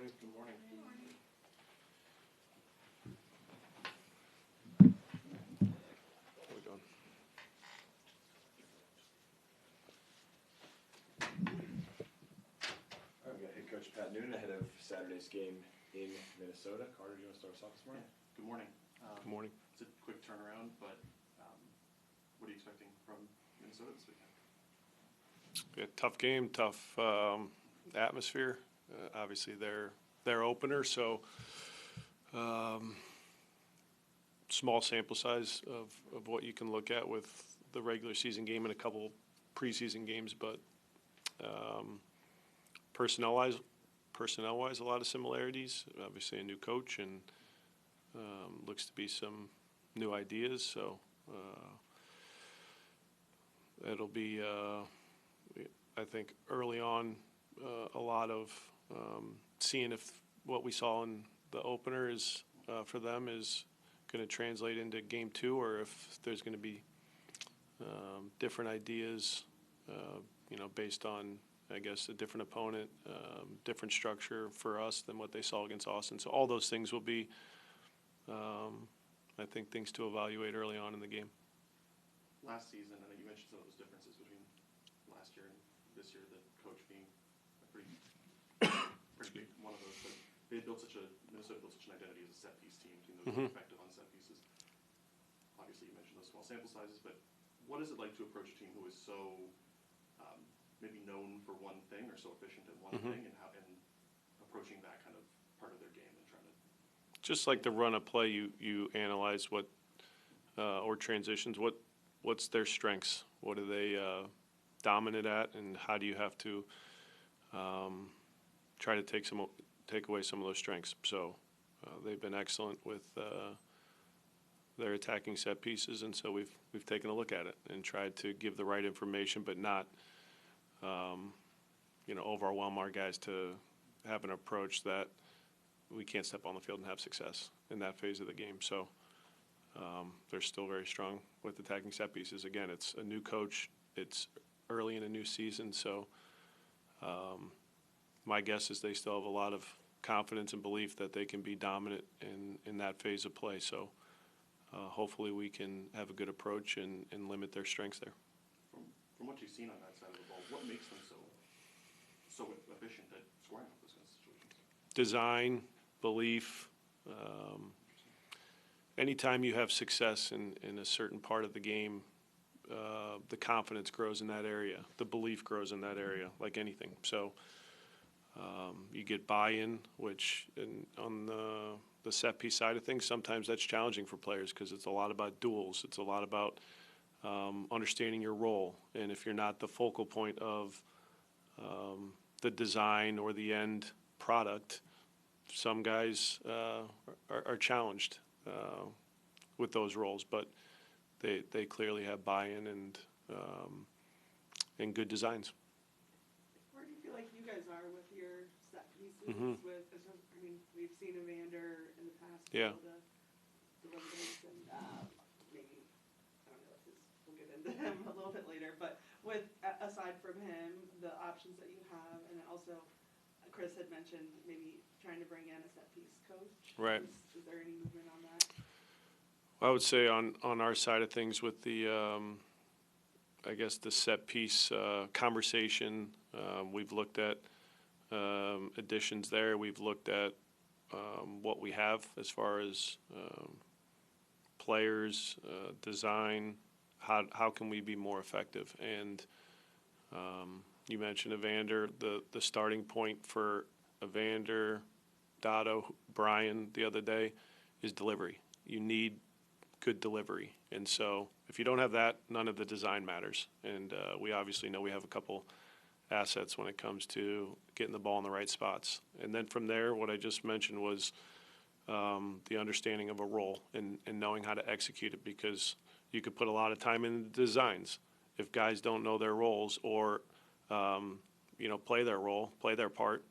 boys. Good morning. How we doing? All right, we got head coach Pat Noonan ahead of Saturday's game in Minnesota. Carter, do you want to start us off this morning? Good morning. Good morning. It's a quick turnaround, but what are you expecting from Minnesota this weekend? Yeah, tough game, tough atmosphere. Obviously, their opener, so small sample size of what you can look at with the regular season game and a couple preseason games, but personnel-wise, a lot of similarities. Obviously, a new coach and looks to be some new ideas. So it'll be, I think, early on, a lot of seeing if what we saw in the opener is for them is going to translate into game two, or if there's going to be different ideas, based on, I guess, a different opponent, different structure for us than what they saw against Austin. So all those things will be, I think, things to evaluate early on in the game. Last season, I know you mentioned some of those differences between last year and this year, the coach being a pretty big one of those. But Minnesota built such an identity as a set piece team that was effective on set pieces. Obviously, you mentioned those small sample sizes, but what is it like to approach a team who is so maybe known for one thing or so efficient at one thing, and approaching that kind of part of their game and trying to just like the run of play, you analyze what or transitions. What's their strengths? What are they dominant at, and how do you have to try to take away some of those strengths? So they've been excellent with their attacking set pieces, and so we've taken a look at it and tried to give the right information, but not overwhelm our guys to have an approach that we can't step on the field and have success in that phase of the game. So they're still very strong with attacking set pieces. Again, it's a new coach. It's early in a new season, so my guess is they still have a lot of confidence and belief that they can be dominant in that phase of play. So hopefully we can have a good approach and limit their strengths there. From what you've seen on that side of the ball, what makes them so efficient at scoring off those kinds of situations? Design, belief. Anytime you have success in a certain part of the game, the confidence grows in that area. The belief grows in that area, like anything. So you get buy-in, which on the set piece side of things, sometimes that's challenging for players because it's a lot about duels. It's a lot about understanding your role. And if you're not the focal point of the design or the end product, some guys are challenged with those roles, but they clearly have buy-in and good designs. Where do you feel like you guys are with your set pieces? We've seen Evander in the past be able to deliver those, and maybe, I don't know if we'll get into him a little bit later, but aside from him, the options that you have, and also Chris had mentioned maybe trying to bring in a set piece coach. Right. Is there any movement on that? I would say on our side of things with the, I guess, the set piece conversation, we've looked at additions there. We've looked at what we have as far as players, design, how can we be more effective? And you mentioned Evander. The starting point for Evander, Dotto, Brian the other day is delivery. You need good delivery. And so if you don't have that, none of the design matters. And we obviously know we have a couple assets when it comes to getting the ball in the right spots. And then from there, what I just mentioned was the understanding of a role and knowing how to execute it, because you could put a lot of time in the designs. If guys don't know their roles or, play their role, play their part,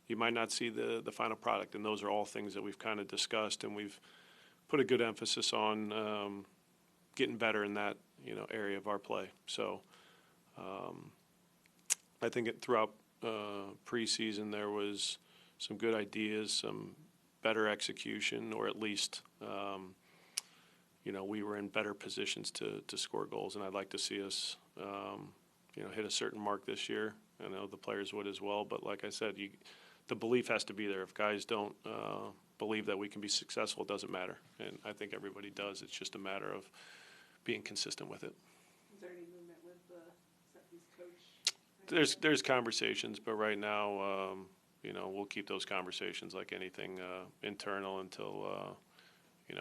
you might not see the final product. And those are all things that we've kind of discussed, and we've put a good emphasis on getting better in that, area of our play. So I think throughout preseason there was some good ideas, some better execution, or at least, we were in better positions to score goals. And I'd like to see us, hit a certain mark this year. I know the players would as well, but like I said, the belief has to be there. If guys don't believe that we can be successful, it doesn't matter. And I think everybody does. It's just a matter of being consistent with it. Is there any movement with the set piece coach? There's conversations, but right now, we'll keep those conversations like anything internal until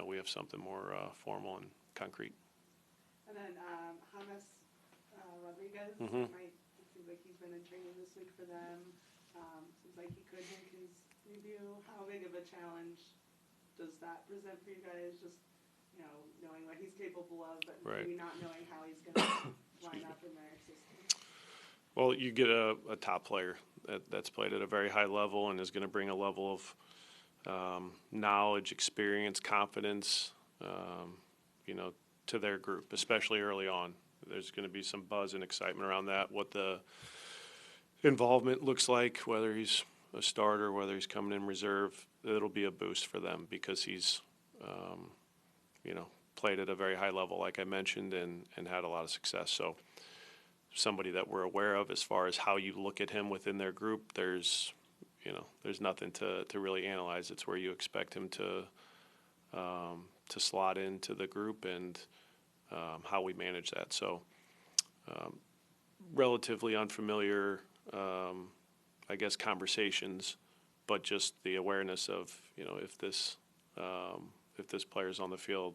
we have something more formal and concrete. And then James Rodriguez, it seems like he's been in training this week for them. Seems like he could make his debut. How big of a challenge does that present for you guys? Just knowing what he's capable of, but maybe not knowing how he's going to line up in their system. Well, you get a top player that's played at a very high level and is going to bring a level of knowledge, experience, confidence, to their group, especially early on. There's going to be some buzz and excitement around that, what the involvement looks like, whether he's a starter, whether he's coming in reserve. It'll be a boost for them because he's, played at a very high level, like I mentioned, and had a lot of success. So somebody that we're aware of as far as how you look at him within their group, there's nothing to really analyze. It's where you expect him to slot into the group and how we manage that. So relatively unfamiliar, conversations, but just the awareness of, if this player's on the field,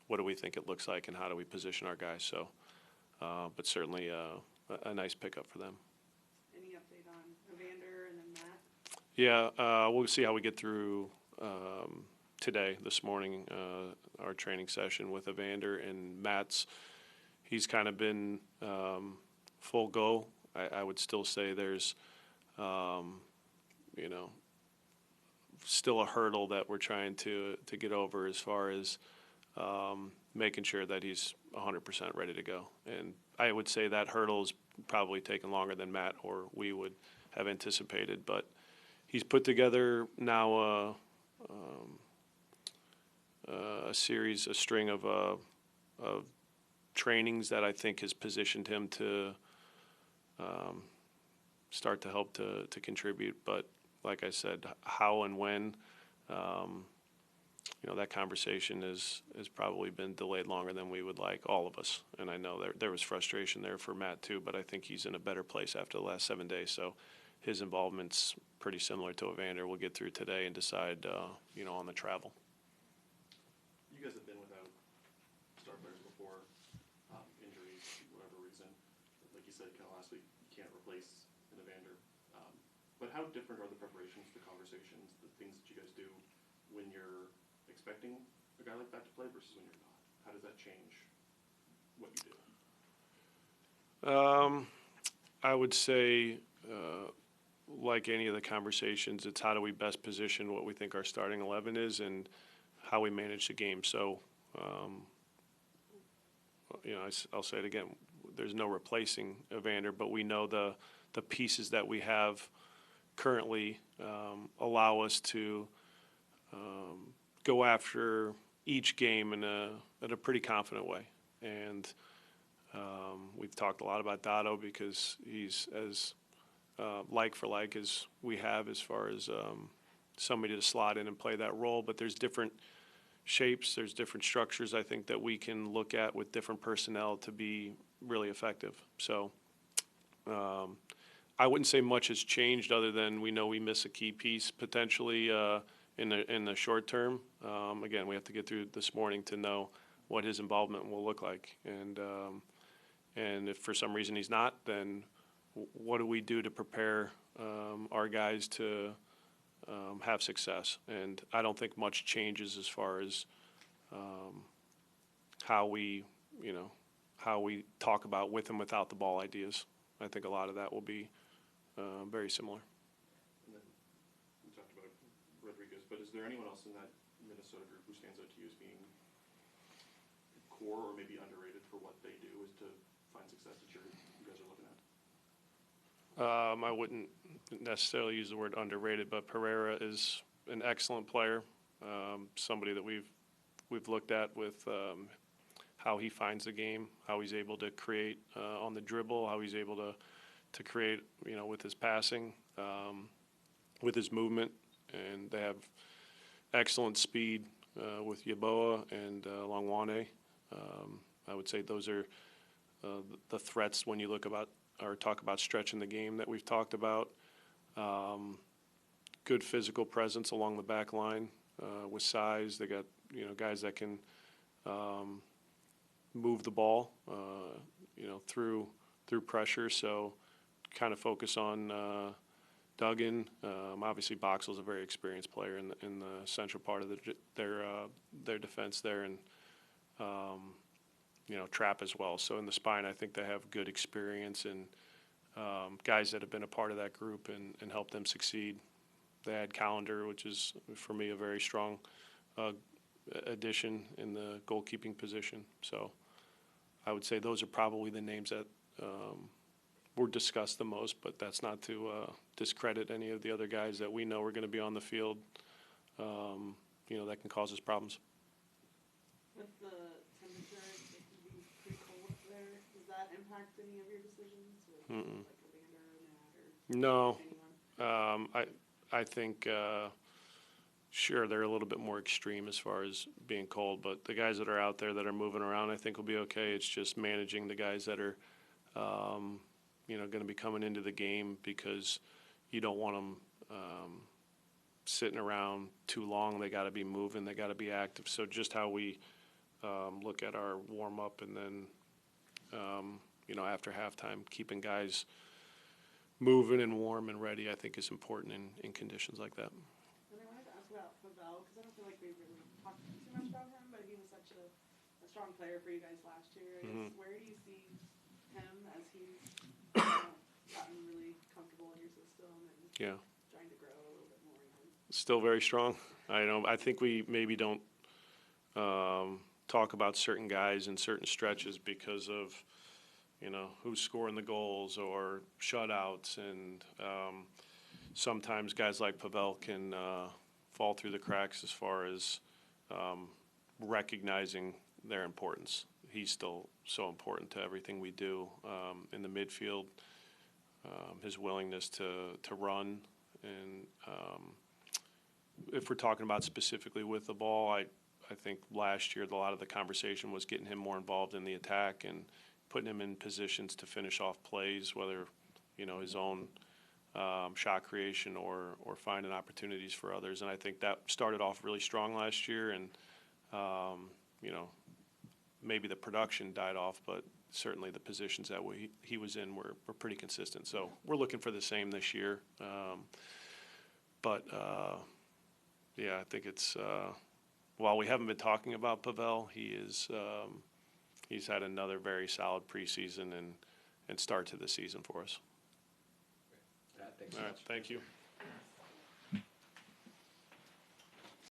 what do we think it looks like and how do we position our guys? So, but certainly a nice pickup for them. Any update on Evander and then Matt? Yeah, we'll see how we get through this morning, our training session with Evander and Matt's. He's kind of been full go. I would still say there's, still a hurdle that we're trying to get over as far as making sure that he's 100% ready to go. And I would say that hurdle's probably taken longer than Matt or we would have anticipated. But he's put together now a string of trainings that I think has positioned him to start to help to contribute. But like I said, how and when, that conversation has probably been delayed longer than we would like, all of us. And I know there was frustration there for Matt too, but I think he's in a better place after the last 7 days. So his involvement's pretty similar to Evander. We'll get through today and decide, on the travel. You guys have been without star players before, injuries, whatever reason. Like you said, kind of last week, you can't replace an Evander. But how different are the preparations, the conversations, the things that you guys do when you're expecting a guy like that to play versus when you're not? How does that change what you do? I would say, like any of the conversations, it's how do we best position what we think our starting 11 is and how we manage the game. So, I'll say it again, there's no replacing Evander, but we know the pieces that we have currently allow us to go after each game in a pretty confident way. And we've talked a lot about Dotto because he's as like for like as we have as far as somebody to slot in and play that role. But there's different shapes, there's different structures I think that we can look at with different personnel to be really effective. So I wouldn't say much has changed other than we know we miss a key piece potentially in the short term. Again, we have to get through this morning to know what his involvement will look like. And if for some reason he's not, then what do we do to prepare our guys to have success? And I don't think much changes as far as how we talk about with and without the ball ideas. I think a lot of that will be very similar. And then we talked about Rodriguez, but is there anyone else in that Minnesota group who stands out to you as being core or maybe underrated for what they do is to find success that you guys are looking at? I wouldn't necessarily use the word underrated, but Pereira is an excellent player, somebody that we've looked at with how he finds the game, how he's able to create on the dribble, how he's able to create, with his passing, with his movement, and they have excellent speed with Yeboah and Longwane. I would say those are the threats when you talk about stretching the game that we've talked about. Good physical presence along the back line with size. They got guys that can move the ball through pressure. So kind of focus on Duggan. Obviously, Boxall's a very experienced player in the central part of their defense there, and Trapp as well. So in the spine, I think they have good experience and guys that have been a part of that group and helped them succeed. They had Callender, which is, for me, a very strong addition in the goalkeeping position. So I would say those are probably the names that were discussed the most, but that's not to discredit any of the other guys that we know are going to be on the field, that can cause us problems. With the temperature, it can be pretty cold there. Does that impact any of your decisions? Or like Evander or Nat or No. anyone? I think, sure, they're a little bit more extreme as far as being cold, but the guys that are out there that are moving around, I think will be okay. It's just managing the guys that are, going to be coming into the game, because you don't want them sitting around too long. They got to be moving. They got to be active. So just how we look at our warm-up and then, after halftime, keeping guys moving and warm and ready, I think is important in conditions like that. And I wanted to ask about Pavel, because I don't feel like we've really talked too much about him, but he was such a strong player for you guys last year. I guess, where do you see him as he's gotten really comfortable in your system and trying to grow a little bit more? Still very strong. I think we maybe don't talk about certain guys in certain stretches because of who's scoring the goals or shutouts, and sometimes guys like Pavel can fall through the cracks as far as recognizing their importance. He's still so important to everything we do in the midfield. His willingness to run, and if we're talking about specifically with the ball, I think last year a lot of the conversation was getting him more involved in the attack and putting him in positions to finish off plays, whether his own shot creation or finding opportunities for others. And I think that started off really strong last year, and maybe the production died off, but certainly the positions that he was in were pretty consistent. So we're looking for the same this year. I think it's while we haven't been talking about Pavel, he's had another very solid preseason and start to the season for us. Thanks so All right, much. thank you.